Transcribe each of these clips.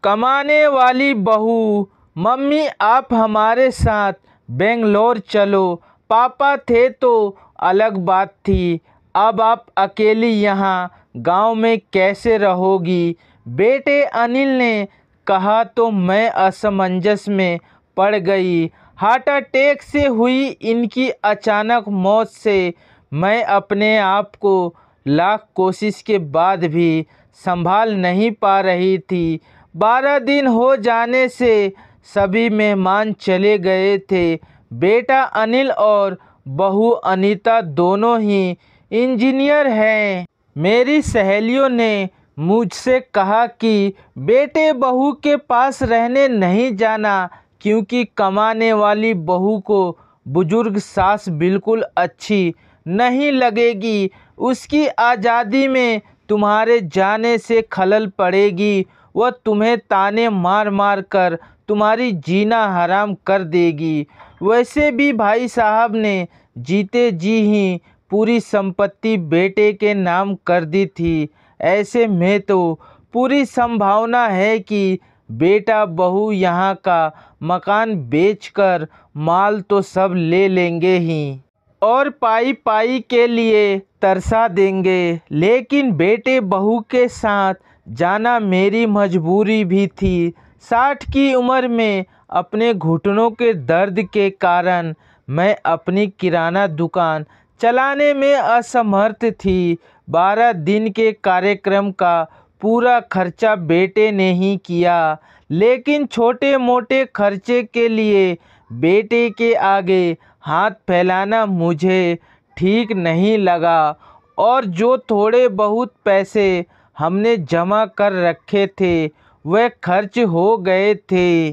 कमाने वाली बहू। मम्मी आप हमारे साथ बेंगलोर चलो। पापा थे तो अलग बात थी, अब आप अकेली यहाँ गांव में कैसे रहोगी? बेटे अनिल ने कहा तो मैं असमंजस में पड़ गई। हार्ट अटैक से हुई इनकी अचानक मौत से मैं अपने आप को लाख कोशिश के बाद भी संभाल नहीं पा रही थी। 12 दिन हो जाने से सभी मेहमान चले गए थे। बेटा अनिल और बहू अनीता दोनों ही इंजीनियर हैं। मेरी सहेलियों ने मुझसे कहा कि बेटे बहू के पास रहने नहीं जाना, क्योंकि कमाने वाली बहू को बुजुर्ग सास बिल्कुल अच्छी नहीं लगेगी। उसकी आज़ादी में तुम्हारे जाने से खलल पड़ेगी। वह तुम्हें ताने मार मार कर तुम्हारी जीना हराम कर देगी। वैसे भी भाई साहब ने जीते जी ही पूरी संपत्ति बेटे के नाम कर दी थी। ऐसे में तो पूरी संभावना है कि बेटा बहू यहाँ का मकान बेचकर माल तो सब ले लेंगे ही और पाई पाई के लिए तरसा देंगे। लेकिन बेटे बहू के साथ जाना मेरी मजबूरी भी थी। 60 की उम्र में अपने घुटनों के दर्द के कारण मैं अपनी किराना दुकान चलाने में असमर्थ थी। 12 दिन के कार्यक्रम का पूरा खर्चा बेटे ने ही किया, लेकिन छोटे मोटे खर्चे के लिए बेटे के आगे हाथ फैलाना मुझे ठीक नहीं लगा। और जो थोड़े बहुत पैसे हमने जमा कर रखे थे वह खर्च हो गए थे।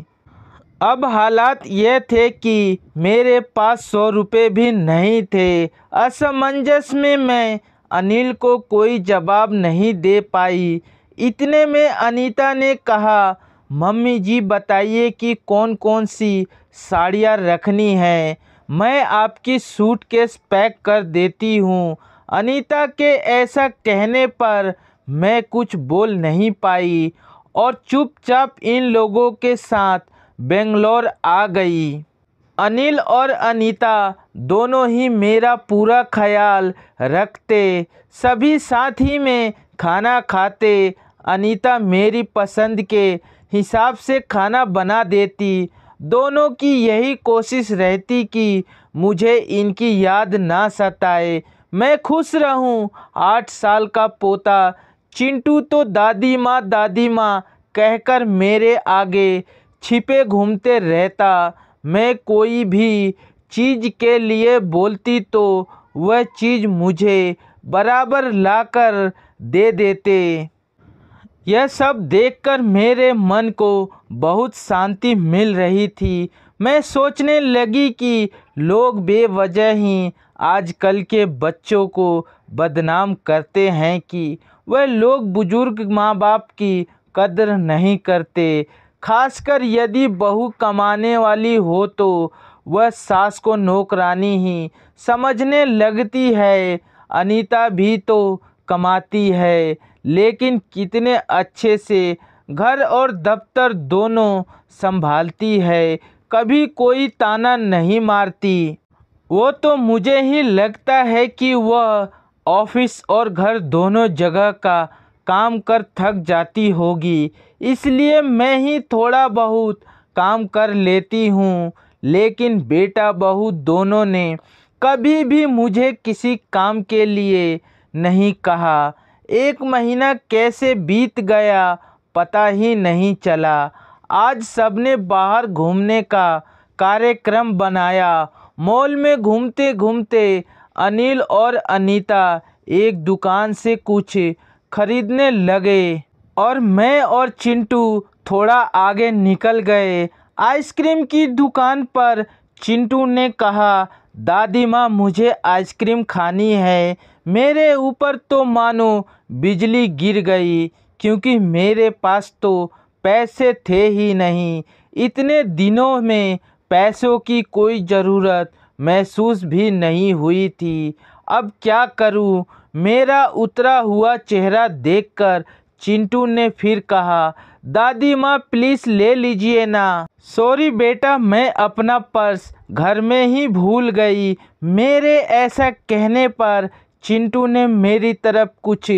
अब हालात ये थे कि मेरे पास 100 रुपये भी नहीं थे। असमंजस में मैं अनिल को कोई जवाब नहीं दे पाई। इतने में अनीता ने कहा, मम्मी जी बताइए कि कौन कौन सी साड़ियाँ रखनी है, मैं आपकी सूटकेस पैक कर देती हूँ। अनीता के ऐसा कहने पर मैं कुछ बोल नहीं पाई और चुपचाप इन लोगों के साथ बेंगलोर आ गई। अनिल और अनीता दोनों ही मेरा पूरा ख्याल रखते, सभी साथ ही में खाना खाते। अनीता मेरी पसंद के हिसाब से खाना बना देती। दोनों की यही कोशिश रहती कि मुझे इनकी याद ना सताए, मैं खुश रहूं। 8 साल का पोता चिंटू तो दादी माँ कहकर मेरे आगे छिपे घूमते रहता। मैं कोई भी चीज़ के लिए बोलती तो वह चीज़ मुझे बराबर लाकर दे देते। यह सब देखकर मेरे मन को बहुत शांति मिल रही थी। मैं सोचने लगी कि लोग बेवजह ही आजकल के बच्चों को बदनाम करते हैं कि वह लोग बुजुर्ग माँ बाप की कदर नहीं करते। खासकर यदि बहू कमाने वाली हो तो वह सास को नौकरानी ही समझने लगती है। अनीता भी तो कमाती है, लेकिन कितने अच्छे से घर और दफ्तर दोनों संभालती है, कभी कोई ताना नहीं मारती। वो तो मुझे ही लगता है कि वह ऑफिस और घर दोनों जगह का काम कर थक जाती होगी, इसलिए मैं ही थोड़ा बहुत काम कर लेती हूँ। लेकिन बेटा बहू दोनों ने कभी भी मुझे किसी काम के लिए नहीं कहा। 1 महीना कैसे बीत गया पता ही नहीं चला। आज सबने बाहर घूमने का कार्यक्रम बनाया। मॉल में घूमते घूमते अनिल और अनीता एक दुकान से कुछ खरीदने लगे और मैं और चिंटू थोड़ा आगे निकल गए। आइसक्रीम की दुकान पर चिंटू ने कहा, दादी माँ मुझे आइसक्रीम खानी है। मेरे ऊपर तो मानो बिजली गिर गई, क्योंकि मेरे पास तो पैसे थे ही नहीं। इतने दिनों में पैसों की कोई ज़रूरत महसूस भी नहीं हुई थी। अब क्या करूं? मेरा उतरा हुआ चेहरा देखकर चिंटू ने फिर कहा, दादी माँ प्लीज़ ले लीजिए ना। सॉरी बेटा, मैं अपना पर्स घर में ही भूल गई। मेरे ऐसा कहने पर चिंटू ने मेरी तरफ कुछ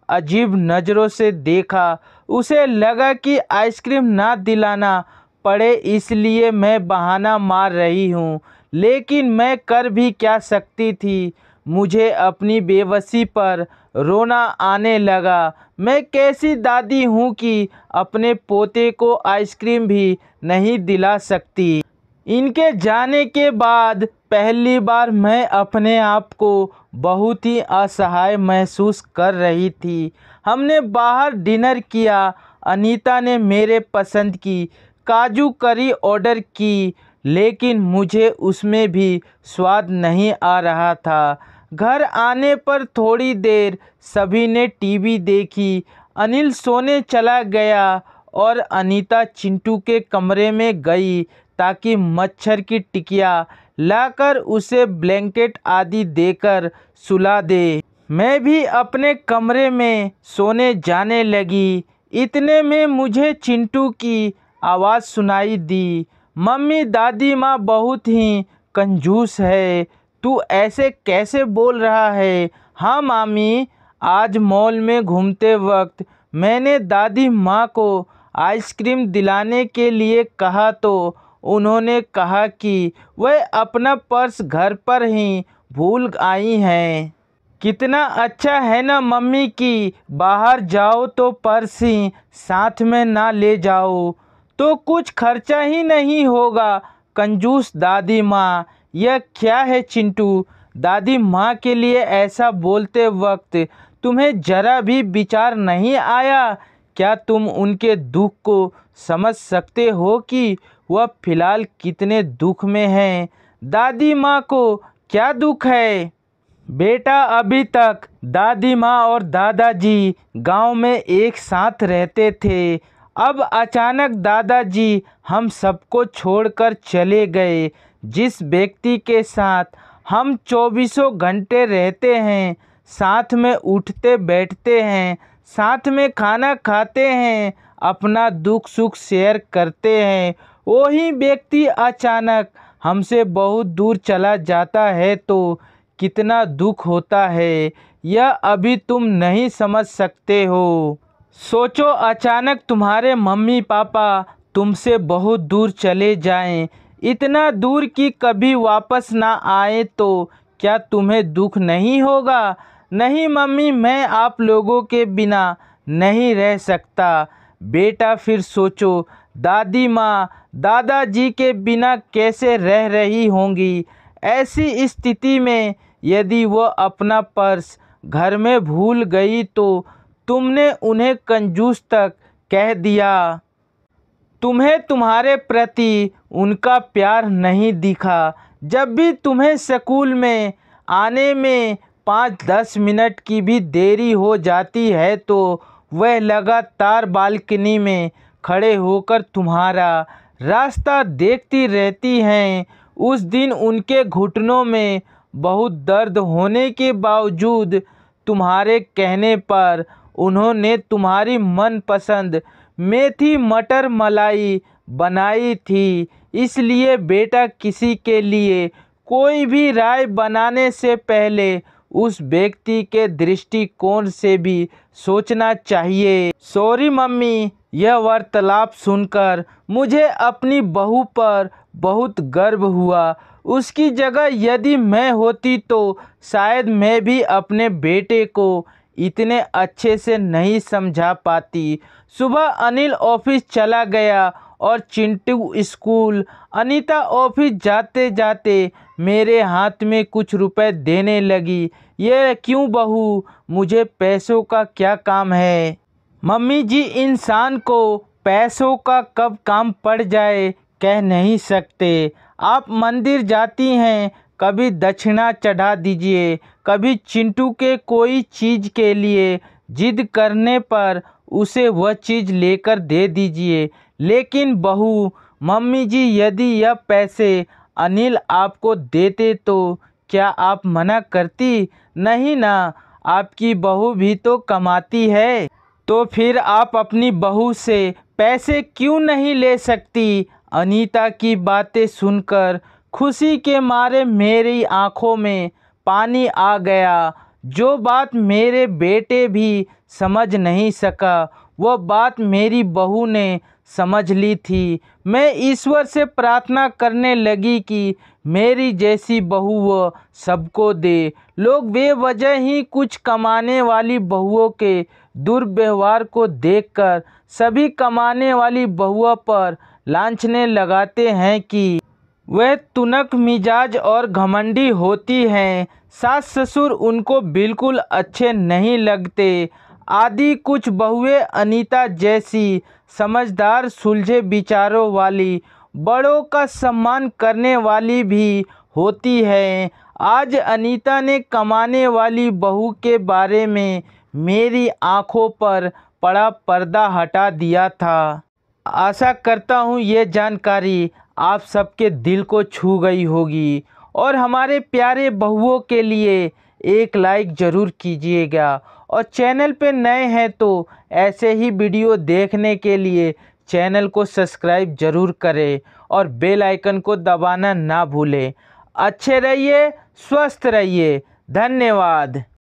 अजीब नज़रों से देखा। उसे लगा कि आइसक्रीम ना दिलाना पड़े इसलिए मैं बहाना मार रही हूँ, लेकिन मैं कर भी क्या सकती थी। मुझे अपनी बेबसी पर रोना आने लगा। मैं कैसी दादी हूँ कि अपने पोते को आइसक्रीम भी नहीं दिला सकती। इनके जाने के बाद पहली बार मैं अपने आप को बहुत ही असहाय महसूस कर रही थी। हमने बाहर डिनर किया। अनीता ने मेरे पसंद की काजू करी ऑर्डर की, लेकिन मुझे उसमें भी स्वाद नहीं आ रहा था। घर आने पर थोड़ी देर सभी ने टीवी देखी। अनिल सोने चला गया और अनीता चिंटू के कमरे में गई ताकि मच्छर की टिकिया लाकर उसे ब्लैंकेट आदि देकर सुला दे। मैं भी अपने कमरे में सोने जाने लगी। इतने में मुझे चिंटू की आवाज़ सुनाई दी। मम्मी, दादी माँ बहुत ही कंजूस है। तू ऐसे कैसे बोल रहा है? हाँ मामी, आज मॉल में घूमते वक्त मैंने दादी माँ को आइसक्रीम दिलाने के लिए कहा तो उन्होंने कहा कि वह अपना पर्स घर पर ही भूल आई हैं। कितना अच्छा है ना मम्मी कि बाहर जाओ तो पर्स ही साथ में ना ले जाओ, तो कुछ खर्चा ही नहीं होगा। कंजूस दादी माँ। यह क्या है चिंटू? दादी माँ के लिए ऐसा बोलते वक्त तुम्हें जरा भी विचार नहीं आया? क्या तुम उनके दुख को समझ सकते हो कि वह फिलहाल कितने दुख में हैं? दादी माँ को क्या दुख है? बेटा, अभी तक दादी माँ और दादाजी गांव में एक साथ रहते थे। अब अचानक दादाजी हम सबको छोड़कर चले गए। जिस व्यक्ति के साथ हम 24 घंटे रहते हैं, साथ में उठते बैठते हैं, साथ में खाना खाते हैं, अपना दुख सुख शेयर करते हैं, वही व्यक्ति अचानक हमसे बहुत दूर चला जाता है तो कितना दुख होता है, यह अभी तुम नहीं समझ सकते हो। सोचो, अचानक तुम्हारे मम्मी पापा तुमसे बहुत दूर चले जाएं, इतना दूर कि कभी वापस ना आए, तो क्या तुम्हें दुख नहीं होगा? नहीं मम्मी, मैं आप लोगों के बिना नहीं रह सकता। बेटा, फिर सोचो, दादी माँ दादाजी के बिना कैसे रह रही होंगी। ऐसी स्थिति में यदि वह अपना पर्स घर में भूल गई तो तुमने उन्हें कंजूस तक कह दिया। तुम्हें तुम्हारे प्रति उनका प्यार नहीं दिखा। जब भी तुम्हें स्कूल में आने में 5-10 मिनट की भी देरी हो जाती है तो वह लगातार बालकनी में खड़े होकर तुम्हारा रास्ता देखती रहती हैं। उस दिन उनके घुटनों में बहुत दर्द होने के बावजूद तुम्हारे कहने पर उन्होंने तुम्हारी मनपसंद मेथी मटर मलाई बनाई थी। इसलिए बेटा, किसी के लिए कोई भी राय बनाने से पहले उस व्यक्ति के दृष्टिकोण से भी सोचना चाहिए। सॉरी मम्मी, यह वार्तालाप सुनकर मुझे अपनी बहू पर बहुत गर्व हुआ। उसकी जगह यदि मैं होती तो शायद मैं भी अपने बेटे को इतने अच्छे से नहीं समझा पाती। सुबह अनिल ऑफिस चला गया और चिंटू स्कूल। अनीता ऑफिस जाते जाते मेरे हाथ में कुछ रुपए देने लगी। ये क्यों बहू, मुझे पैसों का क्या काम है? मम्मी जी, इंसान को पैसों का कब काम पड़ जाए कह नहीं सकते। आप मंदिर जाती हैं, कभी दक्षिणा चढ़ा दीजिए, कभी चिंटू के कोई चीज़ के लिए जिद करने पर उसे वह चीज़ लेकर दे दीजिए। लेकिन बहू, मम्मी जी, यदि यह पैसे अनिल आपको देते तो क्या आप मना करती? नहीं ना, आपकी बहू भी तो कमाती है। तो फिर आप अपनी बहू से पैसे क्यों नहीं ले सकती। अनीता की बातें सुनकर खुशी के मारे मेरी आंखों में पानी आ गया। जो बात मेरे बेटे भी समझ नहीं सका वह बात मेरी बहू ने समझ ली थी। मैं ईश्वर से प्रार्थना करने लगी कि मेरी जैसी बहू वह सबको दे। लोग बेवजह ही कुछ कमाने वाली बहुओं के दुर्व्यवहार को देखकर सभी कमाने वाली बहुओं पर लांछने लगाते हैं कि वह तुनक मिजाज और घमंडी होती हैं। सास ससुर उनको बिल्कुल अच्छे नहीं लगते। आदि कुछ बहुएं अनीता जैसी समझदार सुलझे विचारों वाली बड़ों का सम्मान करने वाली भी होती हैं। आज अनीता ने कमाने वाली बहू के बारे में मेरी आंखों पर पड़ा पर्दा हटा दिया था। आशा करता हूँ ये जानकारी आप सबके दिल को छू गई होगी और हमारे प्यारे बहुओं के लिए एक लाइक ज़रूर कीजिएगा और चैनल पे नए हैं तो ऐसे ही वीडियो देखने के लिए चैनल को सब्सक्राइब ज़रूर करें और बेल आइकन को दबाना ना भूलें। अच्छे रहिए, स्वस्थ रहिए। धन्यवाद।